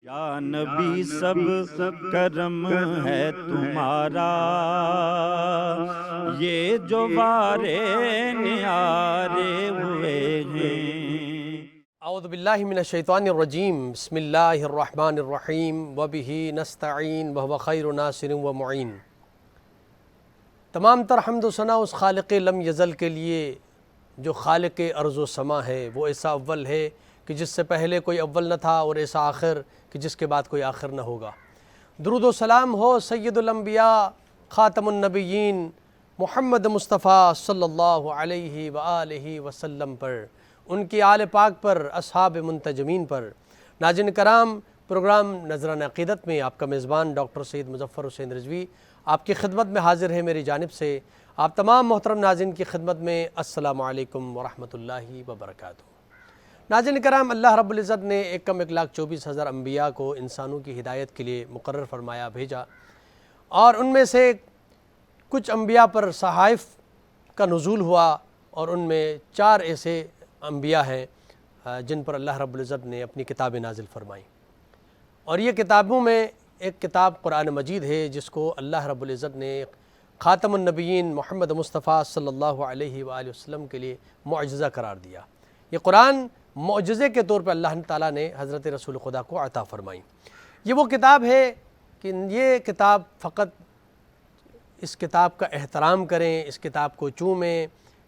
یا نبی سب کرم ہے تمہارا، یہ جو وارے نیارے ہوئے ہیں۔ اعوذ باللہ من الشیطان الرجیم، بسم اللہ الرحمن الرحیم، وبہ نستعین وہو خیر ناصر و معین۔ تمام تر حمد و ثنا اس خالق لم یزل کے لیے جو خالق ارض و سما ہے، وہ ایسا اول ہے کہ جس سے پہلے کوئی اول نہ تھا، اور ایسا آخر کہ جس کے بعد کوئی آخر نہ ہوگا۔ درود و سلام ہو سید الانبیاء خاتم النبیین محمد مصطفیٰ صلی اللہ علیہ وآلہ وسلم پر، ان کی آل پاک پر، اصحاب منتجمین پر۔ ناظرین کرام، پروگرام نظرانہ عقیدت میں آپ کا میزبان ڈاکٹر سید مظفر حسین رضوی آپ کی خدمت میں حاضر ہے۔ میری جانب سے آپ تمام محترم ناظرین کی خدمت میں السلام علیکم ورحمۃ اللہ وبرکاتہ۔ ناظرین کرام، اللہ رب العزت نے 1,24,000 انبیاء کو انسانوں کی ہدایت کے لیے مقرر فرمایا، بھیجا، اور ان میں سے کچھ انبیاء پر صحائف کا نزول ہوا، اور ان میں 4 ایسے انبیاء ہیں جن پر اللہ رب العزت نے اپنی کتابیں نازل فرمائیں، اور یہ کتابوں میں ایک کتاب قرآن مجید ہے جس کو اللہ رب العزت نے خاتم النبیین محمد مصطفیٰ صلی اللہ علیہ وآلہ وسلم کے لیے معجزہ قرار دیا۔ یہ قرآن معجزے کے طور پہ اللہ تعالیٰ نے حضرت رسول خدا کو عطا فرمائی۔ یہ وہ کتاب ہے کہ یہ کتاب فقط اس کتاب کا احترام کریں، اس کتاب کو چومیں،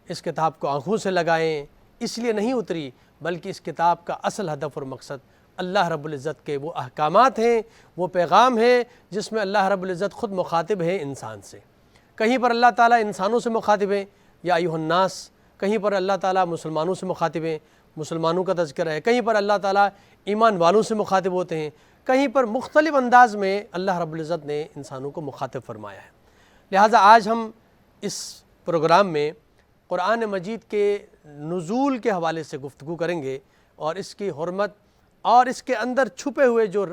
اس کتاب کو آنکھوں سے لگائیں، اس لیے نہیں اتری، بلکہ اس کتاب کا اصل ہدف اور مقصد اللہ رب العزت کے وہ احکامات ہیں، وہ پیغام ہیں جس میں اللہ رب العزت خود مخاطب ہے انسان سے۔ کہیں پر اللہ تعالیٰ انسانوں سے مخاطب ہے، یا ایھا الناس، کہیں پر اللہ تعالیٰ مسلمانوں سے مخاطب ہیں، مسلمانوں کا تذکرہ ہے، کہیں پر اللہ تعالیٰ ایمان والوں سے مخاطب ہوتے ہیں، کہیں پر مختلف انداز میں اللہ رب العزت نے انسانوں کو مخاطب فرمایا ہے۔ لہٰذا آج ہم اس پروگرام میں قرآن مجید کے نزول کے حوالے سے گفتگو کریں گے، اور اس کی حرمت اور اس کے اندر چھپے ہوئے جو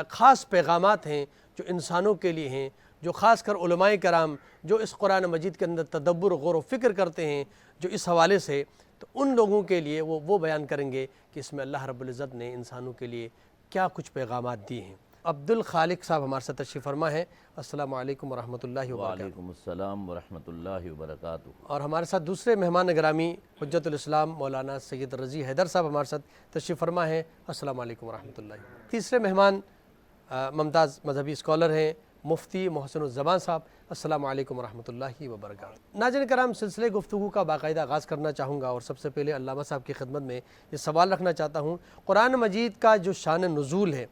خاص پیغامات ہیں جو انسانوں کے لیے ہیں، جو خاص کر علماء کرام جو اس قرآن مجید کے اندر تدبر غور و فکر کرتے ہیں جو اس حوالے سے، تو ان لوگوں کے لیے وہ بیان کریں گے کہ اس میں اللہ رب العزت نے انسانوں کے لیے کیا کچھ پیغامات دیے ہیں۔ عبد الخالق صاحب ہمارے ساتھ تشریف فرما ہے۔ السلام علیکم ورحمۃ اللہ وبرکاتہ۔ وعلیکم السلام ورحمۃ اللہ وبرکاتہ۔ اور ہمارے ساتھ دوسرے مہمان گرامی حجت الاسلام مولانا سید رضی حیدر صاحب ہمارے ساتھ تشریف فرما ہے۔ السلام علیکم ورحمۃ اللہ۔ تیسرے مہمان ممتاز مذہبی اسکالر ہیں مفتی محسن الزمان صاحب۔ السلام علیکم ورحمۃ اللہ وبرکاتہ۔ ناظرین کرام، سلسلے گفتگو کا باقاعدہ آغاز کرنا چاہوں گا، اور سب سے پہلے علامہ صاحب کی خدمت میں یہ سوال رکھنا چاہتا ہوں، قرآن مجید کا جو شان نزول ہے،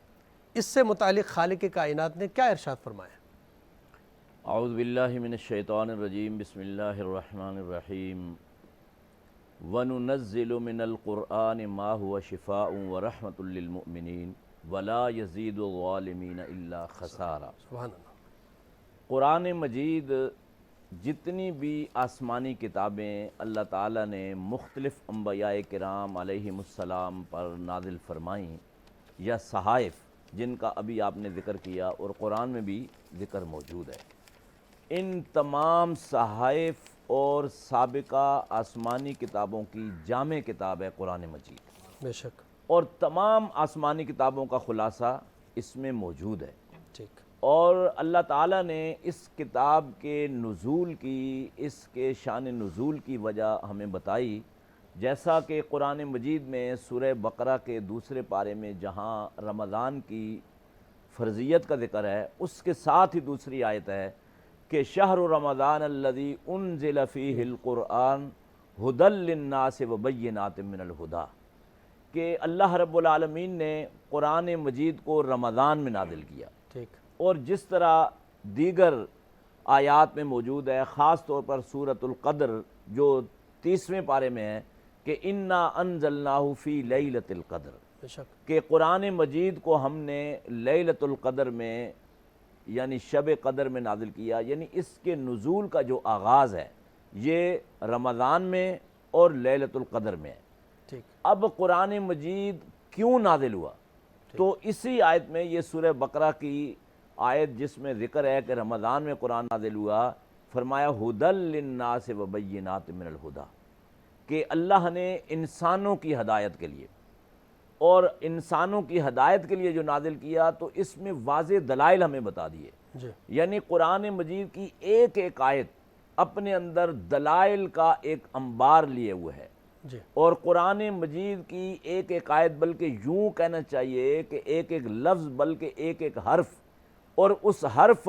اس سے متعلق خالق کائنات نے کیا ارشاد فرمایا؟ اعوذ باللہ من الشیطان الرجیم، بسم اللہ الرحمن الرحیم۔ وَنُنَزِّلُ مِنَ الْقُرْآنِ مَا هُوَ شِفَاءٌ وَرَحْمَةٌ لِّلْمُؤْمِنِينَ وَلَا يَزِيدُ الظَّالِمِينَ إِلَّا خَسَارًا۔ سبحان اللہ۔ قرآن مجید جتنی بھی آسمانی کتابیں اللہ تعالیٰ نے مختلف انبیاء کرام علیہم السلام پر نازل فرمائیں، یا صحائف جن کا ابھی آپ نے ذکر کیا اور قرآن میں بھی ذکر موجود ہے، ان تمام صحائف اور سابقہ آسمانی کتابوں کی جامع کتاب ہے قرآن مجید، بے شک۔ اور تمام آسمانی کتابوں کا خلاصہ اس میں موجود ہے۔ ٹھیک۔ اور اللہ تعالیٰ نے اس کتاب کے نزول کی، اس کے شان نزول کی وجہ ہمیں بتائی، جیسا کہ قرآن مجید میں سورہ بقرہ کے دوسرے پارے میں جہاں رمضان کی فرضیت کا ذکر ہے، اس کے ساتھ ہی دوسری آیت ہے کہ شہر رمضان الذی انزل فیہ القرآن ھدی للناس وبینات من الھدی، کہ اللہ رب العالمین نے قرآن مجید کو رمضان میں نازل کیا، ٹھیک۔ اور جس طرح دیگر آیات میں موجود ہے، خاص طور پر سورۃ القدر جو 30ویں پارے میں ہے کہ انا انزلناہ فی لیلۃ القدر، بے شک۔ کہ قرآن مجید کو ہم نے لیلۃ القدر میں یعنی شب قدر میں نازل کیا، یعنی اس کے نزول کا جو آغاز ہے یہ رمضان میں اور لیلۃ القدر میں ہے۔ ٹھیک۔ اب قرآن مجید کیوں نازل ہوا؟ تو اسی آیت میں یہ سورہ بقرہ کی آیت جس میں ذکر ہے کہ رمضان میں قرآن نازل ہوا، فرمایا ھدی للناس وبینات من الھدی، کہ اللہ نے انسانوں کی ہدایت کے لیے اور انسانوں کی ہدایت کے لیے جو نازل کیا، تو اس میں واضح دلائل ہمیں بتا دیے. جی یعنی قرآن مجید کی ایک ایک آیت اپنے اندر دلائل کا ایک انبار لیے ہوئے ہے. جی اور قرآن مجید کی ایک ایک آیت، بلکہ یوں کہنا چاہیے کہ ایک ایک لفظ، بلکہ ایک ایک حرف، اور اس حرف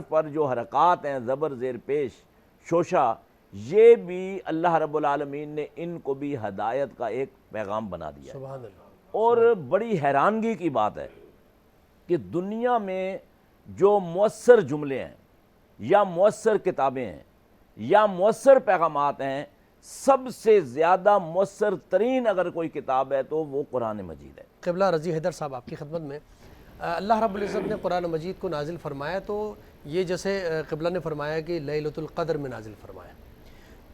پر جو حرکات ہیں، زبر، زیر پیش، شوشہ، یہ بھی اللہ رب العالمین نے ان کو بھی ہدایت کا ایک پیغام بنا دیا ہے. سبحان اللہ. اور بڑی حیرانگی کی بات ہے کہ دنیا میں جو مؤثر جملے ہیں یا مؤثر کتابیں ہیں یا مؤثر پیغامات ہیں، سب سے زیادہ مؤثر ترین اگر کوئی کتاب ہے تو وہ قرآن مجید ہے. قبلہ رضی حیدر صاحب آپ کی خدمت میں. اللہ رب العزت نے قرآن مجید کو نازل فرمایا، تو یہ جیسے قبلہ نے فرمایا کہ لیلۃ القدر میں نازل فرمایا،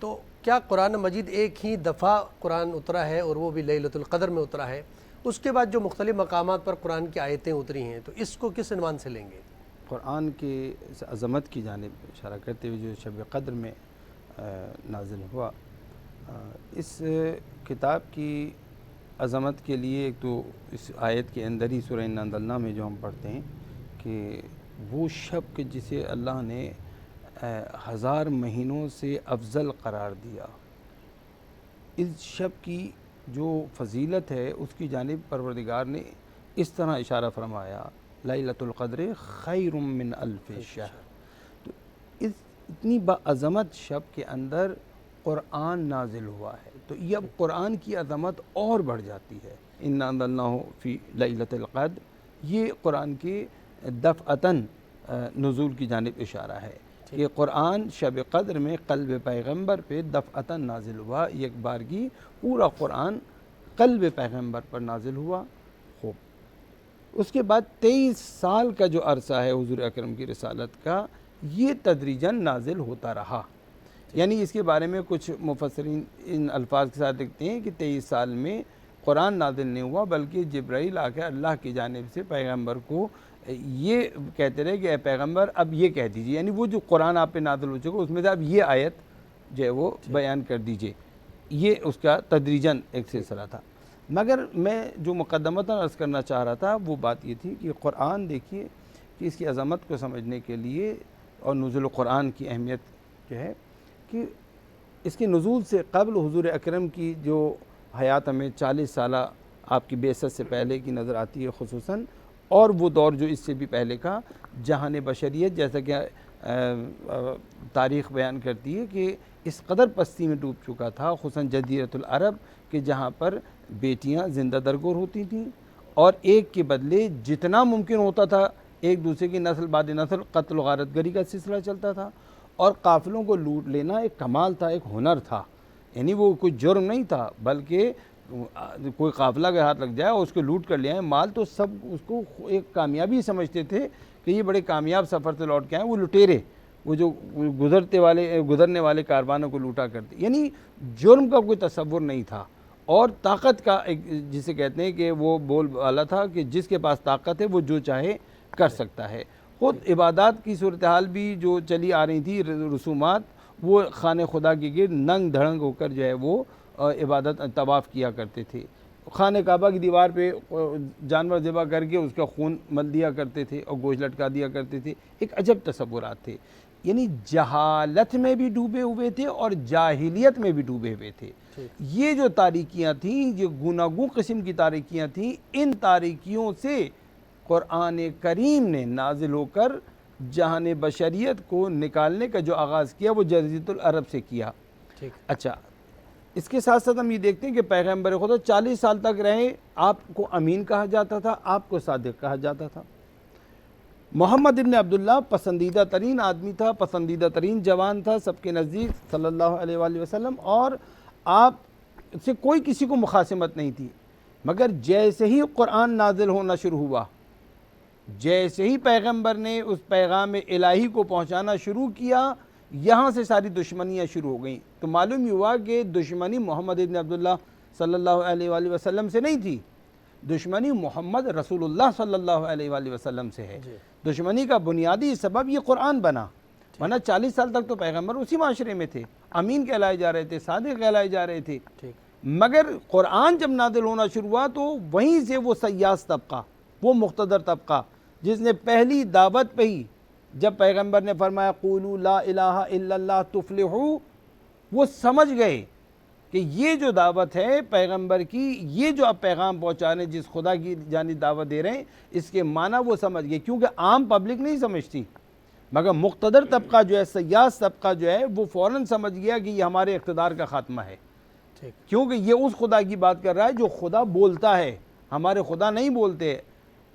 تو کیا قرآن مجید ایک ہی دفعہ قرآن اترا ہے اور وہ بھی لیلۃ القدر میں اترا ہے؟ اس کے بعد جو مختلف مقامات پر قرآن کی آیتیں اتری ہیں، تو اس کو کس عنوان سے لیں گے؟ قرآن کی عظمت کی جانب اشارہ کرتے ہوئے جو شب قدر میں نازل ہوا، اس کتاب کی عظمت کے لیے ایک تو اس آیت کے اندر ہی سورہ انا انزلنا میں جو ہم پڑھتے ہیں کہ وہ شب کہ جسے اللہ نے 1000 مہینوں سے افضل قرار دیا، اس شب کی جو فضیلت ہے اس کی جانب پروردگار نے اس طرح اشارہ فرمایا، لیلۃ القدر خیر من الف شہر. تو اس اتنی باعظمت شب کے اندر قرآن نازل ہوا ہے، تو یہ اب قرآن کی عظمت اور بڑھ جاتی ہے. انا انزلناہ فی لیلۃ القدر، یہ قرآن کے دفعتاً نزول کی جانب اشارہ ہے کہ قرآن شب قدر میں قلب پیغمبر پہ دفعتاً نازل ہوا. ایک بارگی پورا قرآن قلب پیغمبر پر نازل ہوا. خوب، اس کے بعد 23 سال کا جو عرصہ ہے حضور اکرم کی رسالت کا، یہ تدریجاً نازل ہوتا رہا. یعنی اس کے بارے میں کچھ مفسرین ان الفاظ کے ساتھ لکھتے ہیں کہ 23 سال میں قرآن نازل نہیں ہوا، بلکہ جبرائیل آ کے اللہ کی جانب سے پیغمبر کو یہ کہتے رہے کہ اے پیغمبر اب یہ کہہ دیجئے، یعنی وہ جو قرآن آپ پہ نازل ہو چکا اس میں سے اب یہ آیت جو ہے وہ بیان کر دیجئے. یہ اس کا تدریجاً ایک سلسلہ تھا. مگر میں جو مقدمتاً عرض کرنا چاہ رہا تھا وہ بات یہ تھی کہ قرآن دیکھیے کہ اس کی عظمت کو سمجھنے کے لیے اور نزول قرآن کی اہمیت جو ہے کہ اس کے نزول سے قبل حضور اکرم کی جو حیات ہمیں 40 سالہ آپ کی بعثت سے پہلے کی نظر آتی ہے خصوصاً، اور وہ دور جو اس سے بھی پہلے کا جہان بشریت، جیسا کہ تاریخ بیان کرتی ہے کہ اس قدر پستی میں ڈوب چکا تھا، خصوصاً جزیرۃ العرب، کہ جہاں پر بیٹیاں زندہ درگور ہوتی تھیں اور ایک کے بدلے جتنا ممکن ہوتا تھا ایک دوسرے کی نسل بعد نسل قتل و غارت گری کا سلسلہ چلتا تھا، اور قافلوں کو لوٹ لینا ایک کمال تھا، ایک ہنر تھا. یعنی وہ کوئی جرم نہیں تھا، بلکہ کوئی قافلہ کے ہاتھ لگ جائے اور اس کو لوٹ کر لے آئے مال، تو سب اس کو ایک کامیابی سمجھتے تھے کہ یہ بڑے کامیاب سفر سے لوٹ کے آئے. وہ لٹیرے، وہ جو گزرنے والے کاروانوں کو لوٹا کرتے، یعنی جرم کا کوئی تصور نہیں تھا. اور طاقت کا ایک جسے کہتے ہیں کہ وہ بول والا تھا کہ جس کے پاس طاقت ہے وہ جو چاہے کر سکتا ہے. خود عبادات کی صورتحال بھی جو چلی آ رہی تھی، رسومات، وہ خانہ خدا کے گرد ننگ دھڑنگ ہو کر جو ہے وہ عبادت طواف کیا کرتے تھے. خانہ کعبہ کی دیوار پہ جانور ذبح کر کے اس کا خون مل دیا کرتے تھے اور گوشت لٹکا دیا کرتے تھے. ایک عجب تصورات تھے. یعنی جہالت میں بھی ڈوبے ہوئے تھے اور جاہلیت میں بھی ڈوبے ہوئے تھے. یہ جو تاریکیاں تھیں، یہ گوناگوں قسم کی تاریکیاں تھیں، ان تاریکیوں سے قرآن کریم نے نازل ہو کر جہان بشریت کو نکالنے کا جو آغاز کیا وہ جزیرۃ العرب سے کیا. اچھا، اس کے ساتھ ساتھ ہم یہ دیکھتے ہیں کہ پیغمبر خدا 40 سال تک رہے. آپ کو امین کہا جاتا تھا، آپ کو صادق کہا جاتا تھا. محمد ابن عبداللہ پسندیدہ ترین آدمی تھا، پسندیدہ ترین جوان تھا سب کے نزدیک صلی اللہ علیہ وآلہ وسلم، اور آپ سے کوئی کسی کو مخاصمت نہیں تھی. مگر جیسے ہی قرآن نازل ہونا شروع ہوا، جیسے ہی پیغمبر نے اس پیغام الہی کو پہنچانا شروع کیا، یہاں سے ساری دشمنیاں شروع ہو گئیں. تو معلوم ہوا کہ دشمنی محمد ابن عبداللہ صلی اللہ علیہ وآلہ وسلم سے نہیں تھی، دشمنی محمد رسول اللہ صلی اللہ علیہ وآلہ وسلم سے ہے. دشمنی کا بنیادی سبب یہ قرآن بنا، ورنہ 40 سال تک تو پیغمبر اسی معاشرے میں تھے، امین کہلائے جا رہے تھے، صادق کہلائے جا رہے تھے. مگر قرآن جب نازل ہونا شروع ہوا تو وہیں سے وہ سیاس طبقہ، وہ مقتدر طبقہ جس نے پہلی دعوت پہ ہی جب پیغمبر نے فرمایا قولوا لا الہ الا اللہ تفلحوا، وہ سمجھ گئے کہ یہ جو دعوت ہے پیغمبر کی، یہ جو آپ پیغام پہنچا رہے ہیں، جس خدا کی جانب دعوت دے رہے ہیں، اس کے معنی وہ سمجھ گئے، کیونکہ عام پبلک نہیں سمجھتی، مگر مقتدر طبقہ جو ہے، سیاس طبقہ جو ہے، وہ فوراً سمجھ گیا کہ یہ ہمارے اقتدار کا خاتمہ ہے، کیونکہ یہ اس خدا کی بات کر رہا ہے جو خدا بولتا ہے، ہمارے خدا نہیں بولتے،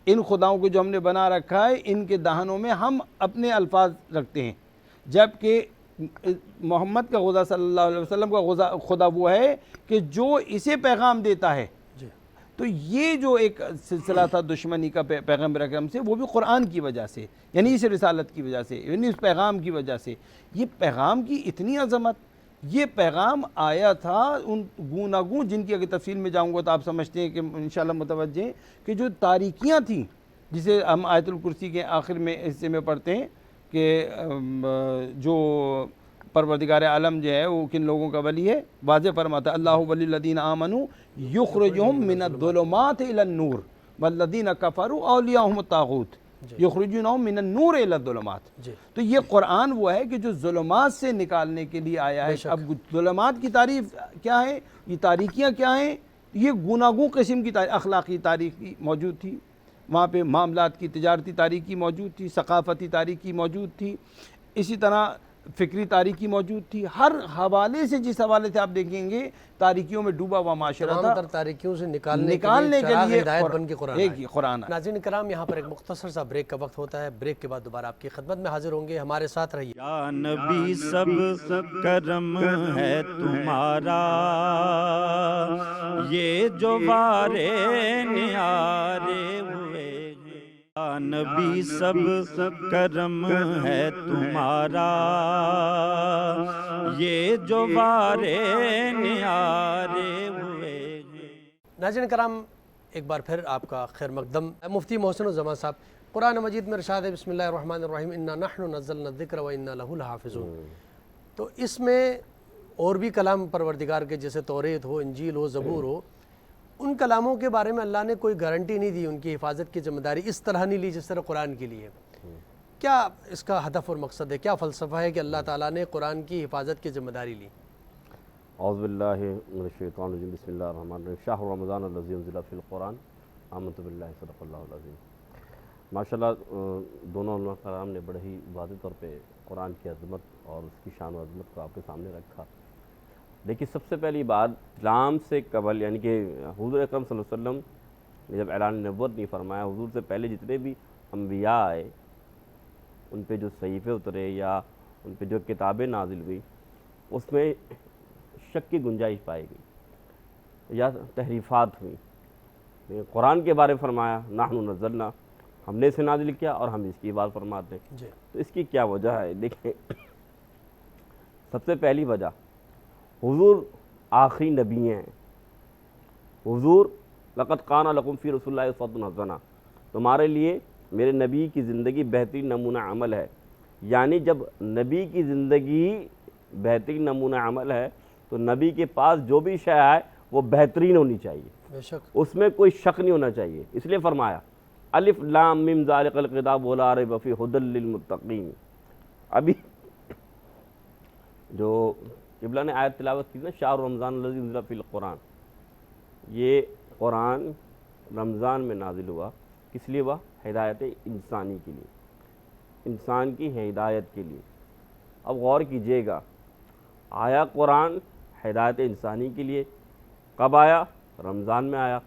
ان خداؤں کو جو ہم نے بنا رکھا ہے ان کے دہنوں میں ہم اپنے الفاظ رکھتے ہیں، جبکہ محمد کا خدا صلی اللہ علیہ وسلم کا خدا وہ ہے کہ جو اسے پیغام دیتا ہے۔ تو یہ جو ایک سلسلہ تھا دشمنی کا پیغمبر اکرم سے، وہ بھی قرآن کی وجہ سے، یعنی اس رسالت کی وجہ سے، یعنی اس پیغام کی وجہ سے۔ یہ پیغام کی اتنی عظمت، یہ پیغام آیا تھا ان گوناگون، جن کی اگر تفصیل میں جاؤں گا تو آپ سمجھتے ہیں کہ انشاءاللہ متوجہ ہیں کہ جو تاریکیاں تھیں، جسے ہم آیت الکرسی کے آخر میں حصے میں پڑھتے ہیں کہ جو پروردگار عالم جو ہے وہ کن لوگوں کا ولی ہے، واضح فرماتا ہے اللہ ولی الذین آمنوا یخرجہم من الظلمات الی النور والذین کفروا اولیاءہم الطاغوت یخرجونہم من النور الی الظلمات۔ تو یہ قرآن وہ ہے کہ جو ظلمات سے نکالنے کے لیے آیا ہے۔ اب ظلمات کی تعریف کیا ہے، یہ تاریکیاں کیا ہیں؟ یہ گوناگون قسم کی اخلاقی تاریکی موجود تھی، وہاں پہ معاملات کی تجارتی تاریکی موجود تھی، ثقافتی تاریکی موجود تھی، اسی طرح فکری تاریکی موجود تھی، ہر حوالے سے جس حوالے سے آپ دیکھیں گے تاریکیوں میں ڈوبا ہوا معاشرہ تھا، تمام تر تاریکیوں سے نکالنے کے کے لیے ہدایت بن کے قرآن ایک ہی قرآن ہے۔ ناظرین کرام، یہاں پر ایک مختصر سا بریک کا وقت ہوتا ہے، بریک کے بعد دوبارہ آپ کی خدمت میں حاضر ہوں گے، ہمارے ساتھ رہیے۔ یا نبی سب کرم ہے تمہارا، یہ جو وارے نیارے ہوئے ہیں۔ یا نبی سب کرم ہے تمہارا، یہ جو وارے نیارے ہوئے ہیں۔ ناظرین کرام، ایک بار پھر آپ کا خیر مقدم۔ مفتی محسن الزمان صاحب، قرآن مجید میں ارشاد ہے بسم اللہ الرحمن الرحیم انا نحن نزلنا الذکر و انا لہ لحافظون۔ تو اس میں اور بھی کلام پروردگار کے جیسے توریت ہو، انجیل ہو، زبور ہو، ان کلاموں کے بارے میں اللہ نے کوئی گارنٹی نہیں دی، ان کی حفاظت کی ذمہ داری اس طرح نہیں لی جس طرح قرآن کے لیے۔ کیا اس کا ہدف اور مقصد ہے، کیا فلسفہ ہے کہ اللہ تعالیٰ نے قرآن کی حفاظت کی ذمہ داری لی؟ اعوذ باللہ من الشیطان الرجیم، بسم اللہ الرحمن الرحیم، شہر رمضان الذی انزل فی القرآن آمنت باللہ صدق اللہ العظیم۔ ماشاءاللہ دونوں علماء کرام نے بڑے ہی واضح طور پہ قرآن کی عظمت اور اس کی شان و عظمت کو آپ کے سامنے رکھا۔ لیکن سب سے پہلی بات، اسلام سے قبل یعنی کہ حضور اکرم صلی اللہ علیہ وسلم نے جب اعلان نبوت نہیں فرمایا، حضور سے پہلے جتنے بھی انبیاء آئے ان پہ جو صحیفے اترے یا ان پہ جو کتابیں نازل ہوئی، اس میں شک کی گنجائش پائی گئی یا تحریفات ہوئی۔ قرآن کے بارے میں فرمایا نحن نزلنا، ہم نے اسے نازل کیا اور ہم اس کی بات فرماتے ہیں۔ تو اس کی کیا وجہ ہے؟ دیکھیں، سب سے پہلی وجہ، حضور آخری نبی ہیں۔ حضور لقد کان لکم فی رسول اللہ اسوۃ حسنہ، تمہارے لیے میرے نبی کی زندگی بہترین نمونہ عمل ہے۔ یعنی جب نبی کی زندگی بہترین نمونہ عمل ہے تو نبی کے پاس جو بھی شے آئے وہ بہترین ہونی چاہیے، بے شک اس میں کوئی شک نہیں ہونا چاہیے۔ اس لیے فرمایا الف لام میم ذالک الکتاب لا ریب فیہ ھدی للمتقین۔ ابھی جو قبلہ نے آیت تلاوت کی نا، شہر رمضان الذی انزل فیہ القرآن، یہ قرآن رمضان میں نازل ہوا، کس لیے ہوا؟ ہدایت انسانی کے لیے، انسان کی ہدایت کے لیے۔ اب غور کیجئے گا، آیا قرآن ہدایت انسانی کے لیے، کب آیا؟ رمضان میں آیا۔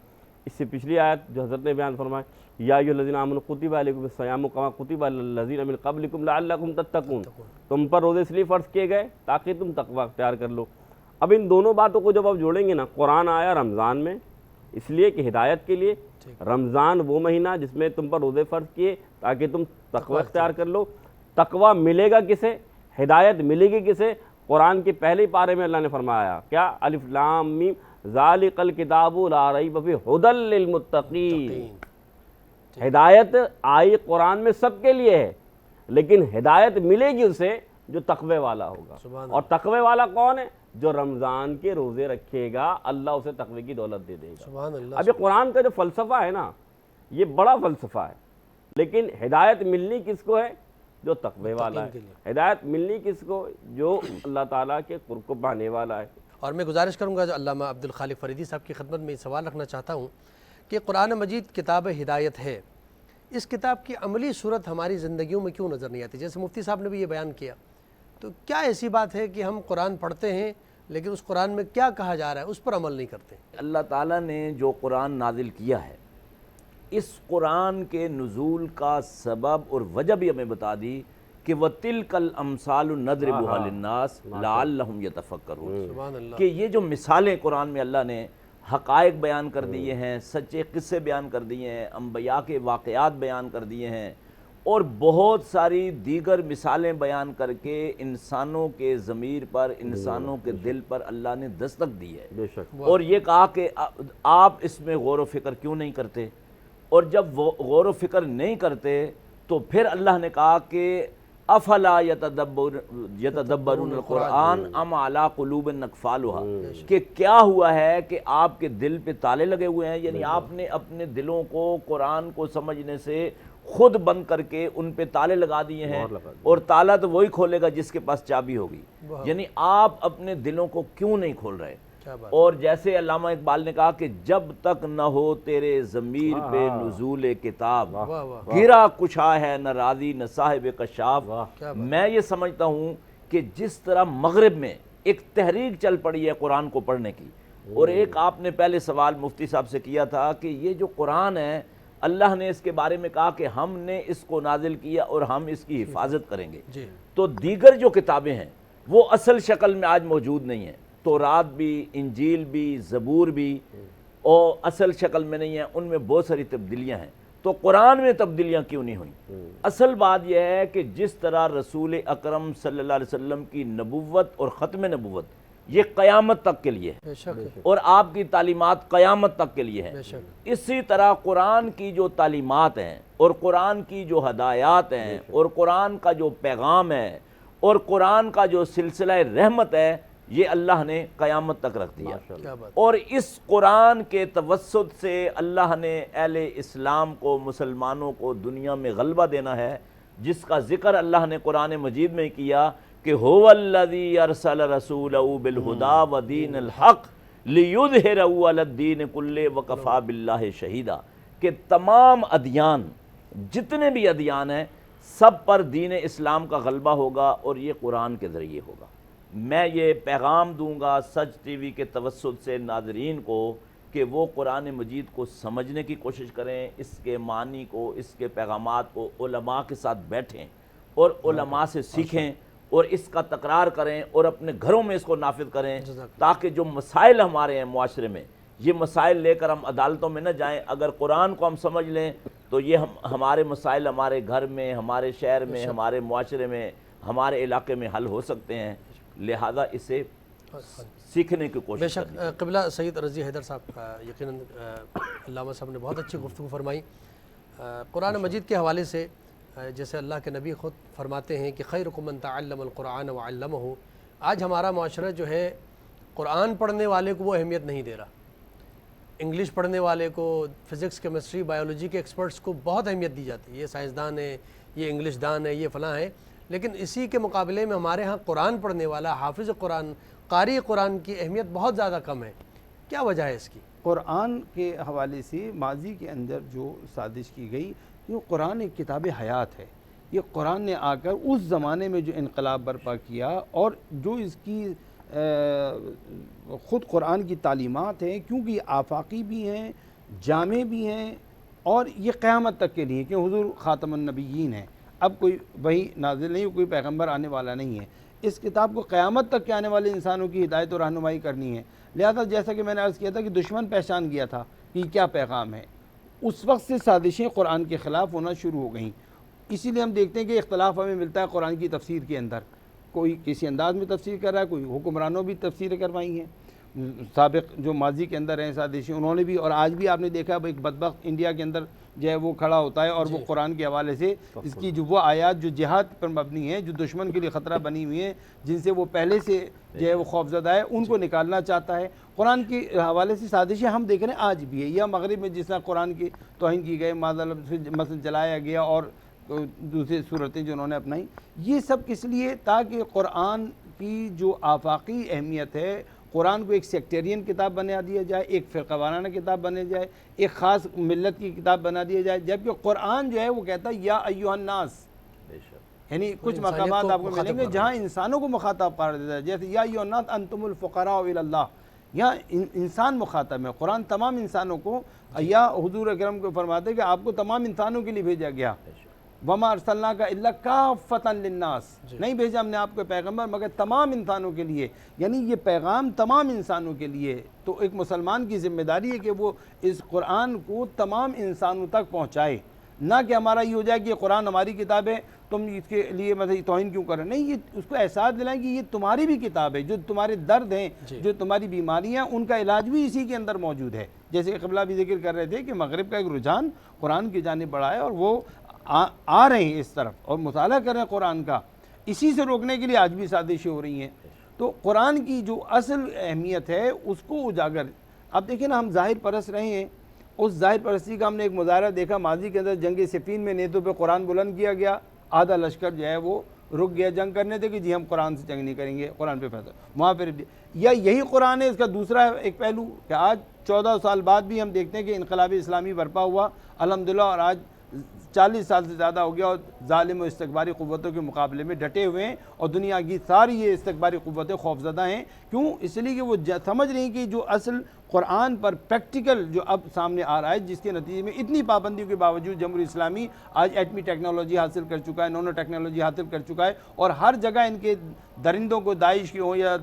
اس سے پچھلی آیت جو حضرت نے بیان فرمایا یا ایھا الذین آمنوا کتب علیکم الصیام کما کتب علی الذین من قبلکم لعلکم تتقون، تم پر روزے اس لیے فرض کیے گئے تاکہ تم تقوی اختیار کر لو۔ اب ان دونوں باتوں کو جب آپ جوڑیں گے نا، قرآن آیا رمضان میں اس لیے کہ ہدایت کے لیے، رمضان وہ مہینہ جس میں تم پر روزے فرض کیے تاکہ تم تقوی اختیار کر لو۔ تقوی ملے گا کسے؟ ہدایت ملے گی کسے؟ قرآن کے پہلے پارے میں اللہ نے فرمایا کیا؟ الف لام میم ذالک الکتاب لا ریب فیہ ھدی للمتقین۔ ہدایت آئی قرآن میں سب کے لیے ہے، لیکن ہدایت ملے گی اسے جو تقوی والا ہوگا۔ اور تقوی والا کون ہے؟ جو رمضان کے روزے رکھے گا اللہ اسے تقوی کی دولت دے دے گا۔ سبحان اللہ۔ اب یہ قرآن کا جو فلسفہ ہے نا، یہ بڑا فلسفہ ہے، لیکن ہدایت ملنی کس کو ہے؟ جو تقوی والا ہے۔ ہدایت ملنی کس کو؟ جو اللہ تعالیٰ کے قرب کو پانے والا ہے۔ اور میں گزارش کروں گا جو علامہ عبدالخالق فریدی صاحب کی خدمت میں یہ سوال رکھنا چاہتا ہوں کہ قرآن مجید کتاب ہدایت ہے، اس کتاب کی عملی صورت ہماری زندگیوں میں کیوں نظر نہیں آتی؟ جیسے مفتی صاحب نے بھی یہ بیان کیا، تو کیا ایسی بات ہے کہ ہم قرآن پڑھتے ہیں لیکن اس قرآن میں کیا کہا جا رہا ہے اس پر عمل نہیں کرتے؟ اللہ تعالیٰ نے جو قرآن نازل کیا ہے، اس قرآن کے نزول کا سبب اور وجہ بھی ہمیں بتا دی کہ وَتِلْكَ الْأَمْثَالُ نَضْرِبُهَا لِلنَّاسِ لَعَلَّهُمْ يَتَفَكَّرُونَ، سبحان اللہ۔ کہ یہ جو مثالیں قرآن میں اللہ نے حقائق بیان کر دیے ہیں، سچے قصے بیان کر دیے ہیں، انبیاء کے واقعات بیان کر دیے ہیں، اور بہت ساری دیگر مثالیں بیان کر کے انسانوں کے ضمیر پر، انسانوں کے دل پر اللہ نے دستک دی ہے، بے شک۔ اور یہ کہا کہ آپ اس میں غور و فکر کیوں نہیں کرتے؟ اور جب وہ غور و فکر نہیں کرتے تو پھر اللہ نے کہا کہ افلا یتدبرون القرآن ام علی قلوب اقفالها، کہ کیا ہوا ہے کہ آپ کے دل پہ تالے لگے ہوئے ہیں، یعنی آپ نے اپنے دلوں کو قرآن کو سمجھنے سے خود بند کر کے ان پہ تالے لگا دیے ہیں، اور تالا تو وہی کھولے گا جس کے پاس چابی ہوگی، یعنی آپ اپنے دلوں کو کیوں نہیں کھول رہے؟ اور جیسے علامہ اقبال نے کہا کہ جب تک نہ ہو تیرے ضمیر پہ نزول کتاب، گرا کشا ہے نہ راضی نہ صاحب کشاف۔ میں یہ سمجھتا ہوں کہ جس طرح مغرب میں ایک تحریک چل پڑی ہے قرآن کو پڑھنے کی، اور ایک آپ نے پہلے سوال مفتی صاحب سے کیا تھا کہ یہ جو قرآن ہے اللہ نے اس کے بارے میں کہا کہ ہم نے اس کو نازل کیا اور ہم اس کی حفاظت کریں گے، تو دیگر جو کتابیں ہیں وہ اصل شکل میں آج موجود نہیں ہیں، تورات بھی، انجیل بھی، زبور بھی، اور اصل شکل میں نہیں ہیں، ان میں بہت ساری تبدیلیاں ہیں، تو قرآن میں تبدیلیاں کیوں نہیں ہوئیں؟ اصل بات یہ ہے کہ جس طرح رسول اکرم صلی اللہ علیہ وسلم کی نبوت اور ختم نبوت یہ قیامت تک کے لیے ہے، اور آپ کی تعلیمات قیامت تک کے لیے ہیں، اسی طرح قرآن کی جو تعلیمات ہیں اور قرآن کی جو ہدایات ہیں اور قرآن کا جو پیغام ہے اور قرآن کا جو سلسلہ رحمت ہے، یہ اللہ نے قیامت تک رکھ دیا، اور اس قرآن کے توسط سے اللہ نے اہل اسلام کو، مسلمانوں کو دنیا میں غلبہ دینا ہے، جس کا ذکر اللہ نے قرآن مجید میں کیا کہ هو الذی ارسل رسولہ بالہدی ودین الحق لیظہرہ علی الدین کلہ وکفی باللہ شہیدا، کہ تمام ادیان، جتنے بھی ادیان ہیں، سب پر دین اسلام کا غلبہ ہوگا اور یہ قرآن کے ذریعے ہوگا۔ میں یہ پیغام دوں گا سچ ٹی وی کے توسط سے ناظرین کو کہ وہ قرآن مجید کو سمجھنے کی کوشش کریں، اس کے معنی کو، اس کے پیغامات کو علماء کے ساتھ بیٹھیں اور علماء سے سیکھیں اور اس کا تکرار کریں اور اپنے گھروں میں اس کو نافذ کریں، تاکہ جو مسائل ہمارے ہیں معاشرے میں، یہ مسائل لے کر ہم عدالتوں میں نہ جائیں۔ اگر قرآن کو ہم سمجھ لیں تو یہ ہمارے مسائل ہمارے گھر میں، ہمارے شہر میں، ہمارے معاشرے میں، ہمارے علاقے میں حل ہو سکتے ہیں، لہذا اسے سیکھنے کی بے کوشش شک قبلہ سید رضی حیدر صاحب یقیناً علامہ صاحب نے بہت اچھی گفتگو فرمائی۔ قرآن مجید کے حوالے سے جیسے اللہ کے نبی خود فرماتے ہیں کہ خیرکم من تعلم القرآن وعلمہ، آج ہمارا معاشرہ جو ہے قرآن پڑھنے والے کو وہ اہمیت نہیں دے رہا، انگلش پڑھنے والے کو، فزکس کیمسٹری بایولوجی کے ایکسپرٹس کو بہت اہمیت دی جاتی ہے، یہ سائنسدان ہے، یہ انگلش دان ہے، یہ فلاں ہے، لیکن اسی کے مقابلے میں ہمارے ہاں قرآن پڑھنے والا، حافظ قرآن، قاری قرآن کی اہمیت بہت زیادہ کم ہے۔ کیا وجہ ہے اس کی؟ قرآن کے حوالے سے ماضی کے اندر جو سازش کی گئی، یہ قرآن ایک کتاب حیات ہے، یہ قرآن نے آ کر اس زمانے میں جو انقلاب برپا کیا اور جو اس کی خود قرآن کی تعلیمات ہیں، کیونکہ یہ آفاقی بھی ہیں، جامع بھی ہیں، اور یہ قیامت تک کے لیے کہ حضور خاتم النبیین ہیں، اب کوئی وہی نازل نہیں، کوئی پیغمبر آنے والا نہیں ہے، اس کتاب کو قیامت تک کے آنے والے انسانوں کی ہدایت و رہنمائی کرنی ہے۔ لہذا جیسا کہ میں نے عرض کیا تھا کہ دشمن پہچان گیا تھا کہ یہ کیا پیغام ہے، اس وقت سے سازشیں قرآن کے خلاف ہونا شروع ہو گئیں۔ اسی لیے ہم دیکھتے ہیں کہ اختلاف ہمیں ملتا ہے قرآن کی تفسیر کے اندر، کوئی کسی انداز میں تفسیر کر رہا ہے، کوئی حکمرانوں بھی تفسیریں کروائی ہیں۔ سابق جو ماضی کے اندر ہیں سازشی، انہوں نے بھی، اور آج بھی آپ نے دیکھا ایک بدبخت انڈیا کے اندر جو ہے وہ کھڑا ہوتا ہے اور وہ قرآن کے حوالے سے اس کی جو وہ آیات جو جہاد پر مبنی ہیں، جو دشمن کے لیے خطرہ بنی ہوئی ہیں، جن سے وہ پہلے سے جو ہے وہ خوفزدہ ہے، ان کو نکالنا چاہتا ہے۔ قرآن کے حوالے سے سازشیں ہم دیکھ رہے ہیں آج بھی ہے، یا مغرب میں جس طرح قرآن کی توہین کی گئی، مثلا جلایا گیا، اور دوسری صورتیں جو انہوں نے اپنائی، یہ سب کس لیے؟ تاکہ قرآن کی جو آفاقی اہمیت ہے، قرآن کو ایک سیکٹرین کتاب بنا دیا جائے، ایک فرقہ وارانہ کتاب بنا جائے، ایک خاص ملت کی کتاب بنا دیا جائے، جبکہ قرآن جو ہے وہ کہتا ہے یا ایھا الناس، یعنی کچھ مقامات آپ کو ملیں گے جہاں انسانوں کو مخاطب قرار دیتا ہے، جیسے یا ایھا الناس انتم الفقراء الی اللہ، یہاں انسان مخاطب ہے۔ قرآن تمام انسانوں کو، یا حضور اکرم کو فرماتے ہیں کہ آپ کو تمام انسانوں کے لیے بھیجا گیا، وما ارسلناک الا کافۃ للناس، نہیں بھیجا ہم نے آپ کو پیغمبر مگر تمام انسانوں کے لیے، یعنی یہ پیغام تمام انسانوں کے لیے۔ تو ایک مسلمان کی ذمہ داری ہے کہ وہ اس قرآن کو تمام انسانوں تک پہنچائے، نہ کہ ہمارا یہ ہو جائے کہ یہ قرآن ہماری کتاب ہے، تم اس کے لیے مطلب توہین کیوں کر رہے ہیں؟ نہیں، یہ اس کو احساس دلائیں کہ یہ تمہاری بھی کتاب ہے، جو تمہارے درد ہیں، جو تمہاری بیماریاں، ان کا علاج بھی اسی کے اندر موجود ہے۔ جیسے قبلہ بھی ذکر کر رہے تھے کہ مغرب کا ایک رجحان قرآن کی جانب بڑھا ہے، اور وہ آ رہے ہیں اس طرف اور مطالعہ کر رہے ہیں قرآن کا، اسی سے روکنے کے لیے آج بھی سازشیں ہو رہی ہیں۔ تو قرآن کی جو اصل اہمیت ہے اس کو اجاگر، اب دیکھیں نا، ہم ظاہر پرست رہے ہیں، اس ظاہر پرستی کا ہم نے ایک مظاہرہ دیکھا ماضی کے اندر، جنگ صفین میں نیتوں پہ قرآن بلند کیا گیا، آدھا لشکر جو ہے وہ رک گیا جنگ کرنے تھے کہ جی ہم قرآن سے جنگ نہیں کریں گے، قرآن پہ فیصلہ وہاں پہ، یا یہی قرآن ہے اس کا دوسرا ایک پہلو کہ آج 14 سال بعد بھی ہم دیکھتے ہیں کہ انقلاب اسلامی برپا ہوا الحمدللہ، اور آج 40 سال سے زیادہ ہو گیا، اور ظالم و استکباری قوتوں کے مقابلے میں ڈٹے ہوئے ہیں، اور دنیا کی ساری یہ استکباری قوتیں خوفزدہ ہیں۔ کیوں؟ اس لیے کہ وہ سمجھ رہی ہیں کہ جو اصل قرآن پر پریکٹیکل جو اب سامنے آ رہا ہے، جس کے نتیجے میں اتنی پابندیوں کے باوجود جمہوری اسلامی آج ایٹمی ٹیکنالوجی حاصل کر چکا ہے، نانو ٹیکنالوجی حاصل کر چکا ہے، اور ہر جگہ ان کے درندوں کو، داعش کے ہوں یا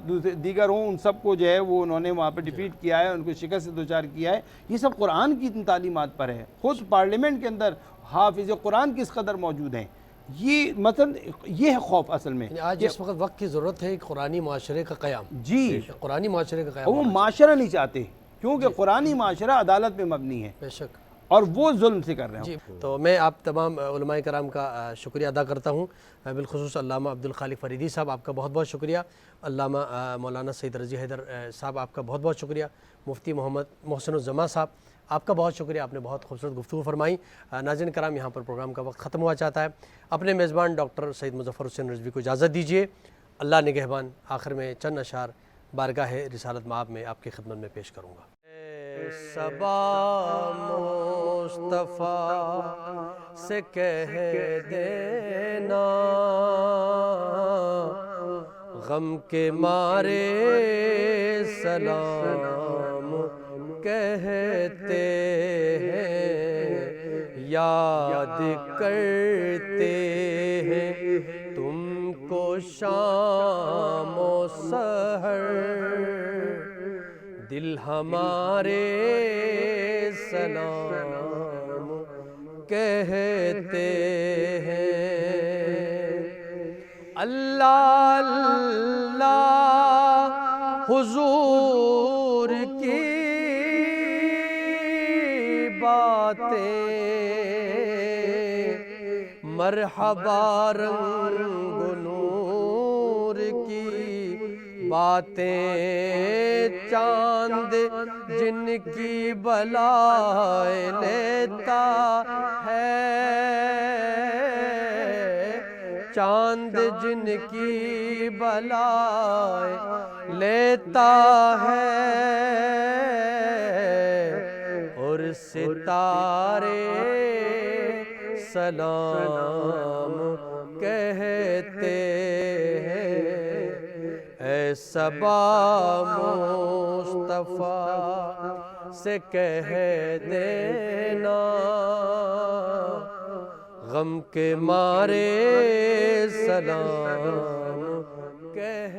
دیگر ہوں، ان سب کو جو ہے وہ انہوں نے وہاں پہ ڈیفیٹ کیا ہے، ان کو شکست سے دوچار کیا ہے۔ یہ سب قرآن کی تعلیمات پر ہے۔ خود پارلیمنٹ کے اندر حافظ قرآن کس قدر موجود ہیں، یہ مثلا یہ ہے خوف اصل میں۔ آج اس وقت کی ضرورت ہے ایک قرآنی معاشرے کا قیام، جی، قرآنی معاشرے کا قیام، وہ معاشرہ نہیں چاہتے کیونکہ قرآنی معاشرہ عدالت پہ مبنی ہے، بے شک، اور وہ ظلم سے کر رہے ہیں۔ جی، تو میں آپ تمام علماء کرام کا شکریہ ادا کرتا ہوں، بالخصوص علامہ عبدالخالق فریدی صاحب، آپ کا بہت بہت شکریہ، علامہ مولانا سید رضی حیدر صاحب، آپ کا بہت بہت شکریہ، مفتی محمد محسن الزماں صاحب، آپ کا بہت شکریہ، آپ نے بہت خوبصورت گفتگو فرمائی۔ ناظرین کرام، یہاں پر پروگرام کا وقت ختم ہوا چاہتا ہے، اپنے میزبان ڈاکٹر سید مظفر حسین رضوی کو اجازت دیجیے، اللہ نگہبان۔ آخر میں چند اشعار بارگاہ رسالت مآب میں آپ کی خدمت میں پیش کروں گا۔ صبا مصطفیٰ سے کہہ دینا، غم کے مارے سلام کہتے ہیں، یاد کرتے ہیں تم کو شام و سحر، دل ہمارے سلام کہتے ہیں۔ اللہ اللہ حضور کی باتیں، مرحبا رنگ و نور کی باتیں، چاند جن کی بلائے لیتا ہے، چاند جن کی بلائے لیتا ہے، اور ستارے سلام کہتے ہیں۔ اے صبا مصطفیٰ سے کہہ دینا، غم کے مارے سلام کہہ